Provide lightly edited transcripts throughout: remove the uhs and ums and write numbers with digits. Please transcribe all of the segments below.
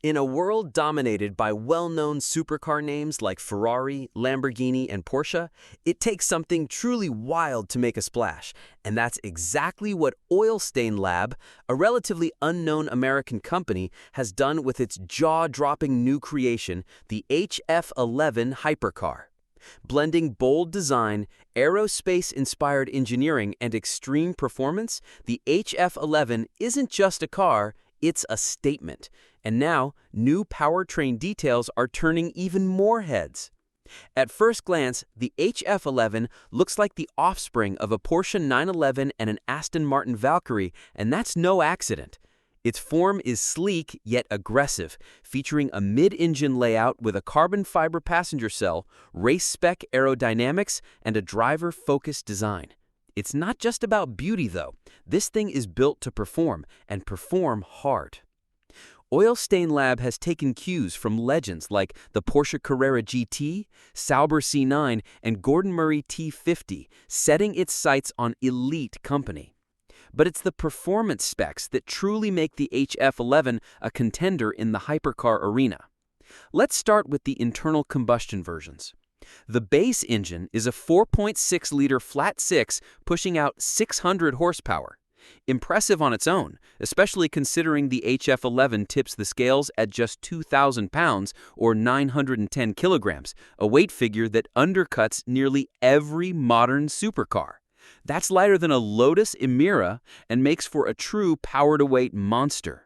In a world dominated by well-known supercar names like Ferrari, Lamborghini, and Porsche, it takes something truly wild to make a splash, and that's exactly what Oilstainlab, a relatively unknown American company, has done with its jaw-dropping new creation, the HF-11 Hypercar. Blending bold design, aerospace-inspired engineering, and extreme performance, the HF-11 isn't just a car, it's a statement. And now, new powertrain details are turning even more heads. At first glance, the HF-11 looks like the offspring of a Porsche 911 and an Aston Martin Valkyrie, and that's no accident. Its form is sleek yet aggressive, featuring a mid-engine layout with a carbon fiber passenger cell, race-spec aerodynamics, and a driver-focused design. It's not just about beauty, though. This thing is built to perform, and perform hard. Oilstainlab has taken cues from legends like the Porsche Carrera GT, Sauber C9, and Gordon Murray T50, setting its sights on elite company. But it's the performance specs that truly make the HF-11 a contender in the hypercar arena. Let's start with the internal combustion versions. The base engine is a 4.6-liter flat-six pushing out 600 horsepower. Impressive on its own, especially considering the HF-11 tips the scales at just 2,000 pounds or 910 kilograms, a weight figure that undercuts nearly every modern supercar. That's lighter than a Lotus Emira and makes for a true power-to-weight monster.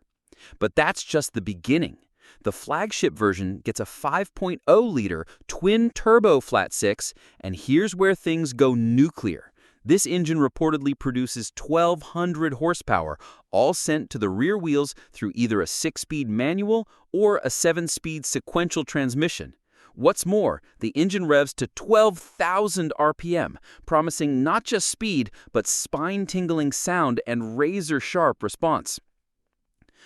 But that's just the beginning. The flagship version gets a 5.0-liter twin-turbo flat-six, and here's where things go nuclear. This engine reportedly produces 1,200 horsepower, all sent to the rear wheels through either a 6-speed manual or a 7-speed sequential transmission. What's more, the engine revs to 12,000 RPM, promising not just speed, but spine-tingling sound and razor-sharp response.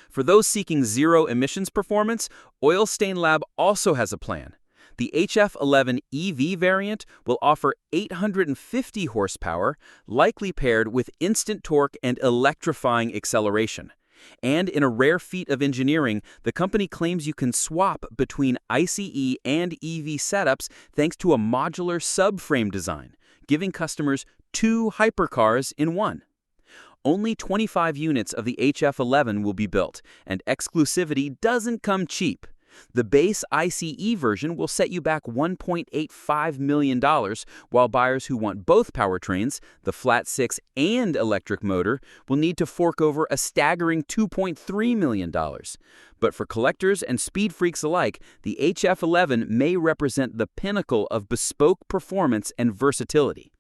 For those seeking zero-emissions performance, Oilstainlab also has a plan. The HF-11 EV variant will offer 850 horsepower, likely paired with instant torque and electrifying acceleration. And in a rare feat of engineering, the company claims you can swap between ICE and EV setups thanks to a modular subframe design, giving customers two hypercars in one. Only 25 units of the HF-11 will be built, and exclusivity doesn't come cheap. The base ICE version will set you back $1.85 million, while buyers who want both powertrains, the flat-six and electric motor, will need to fork over a staggering $2.3 million. But for collectors and speed freaks alike, the HF-11 may represent the pinnacle of bespoke performance and versatility.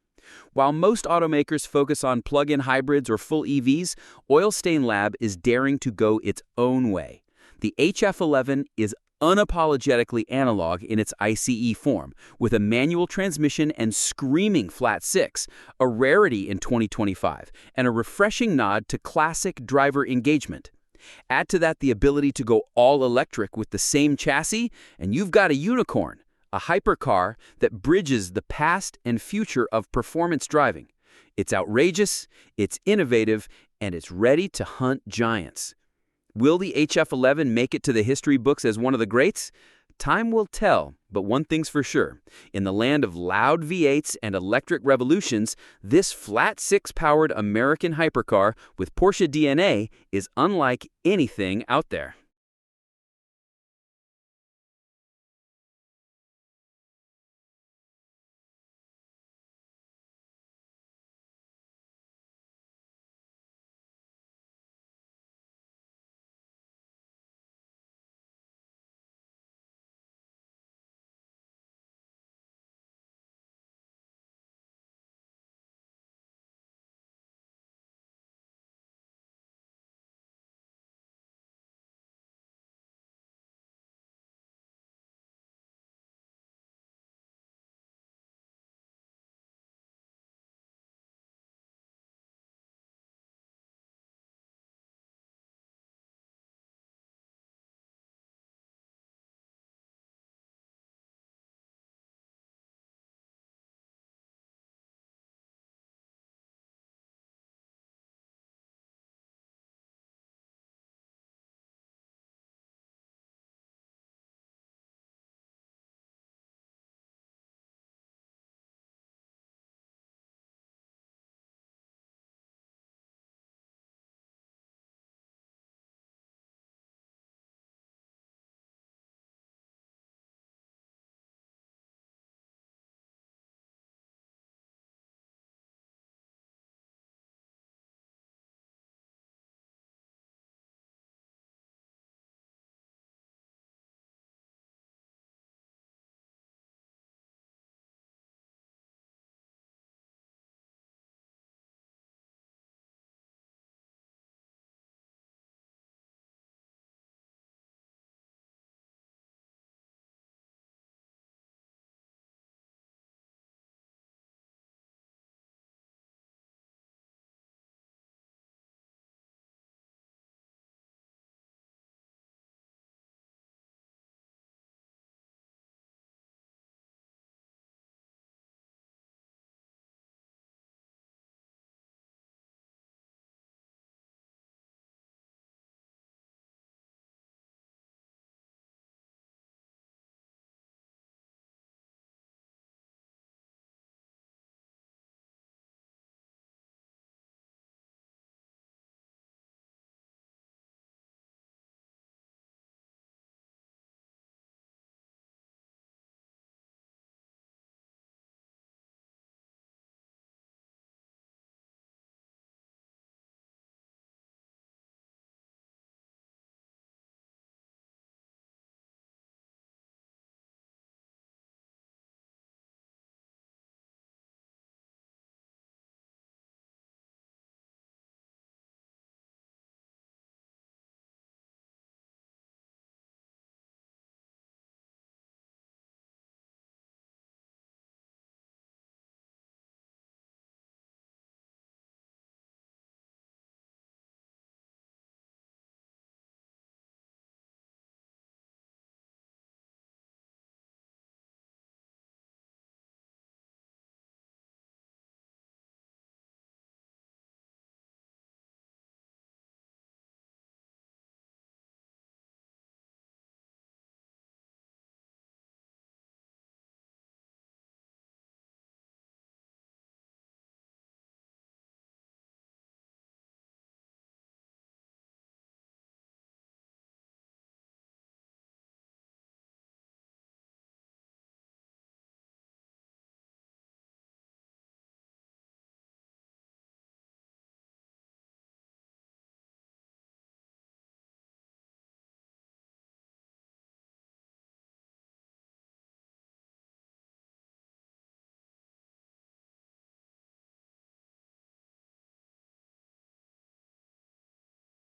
While most automakers focus on plug-in hybrids or full EVs, Oilstainlab is daring to go its own way. The HF-11 is unapologetically analog in its ICE form, with a manual transmission and screaming flat-six, a rarity in 2025, and a refreshing nod to classic driver engagement. Add to that the ability to go all-electric with the same chassis, and you've got a unicorn, a hypercar that bridges the past and future of performance driving. It's outrageous, it's innovative, and it's ready to hunt giants. Will the HF-11 make it to the history books as one of the greats? Time will tell, but one thing's for sure. In the land of loud V8s and electric revolutions, this flat-six-powered American hypercar with Porsche DNA is unlike anything out there.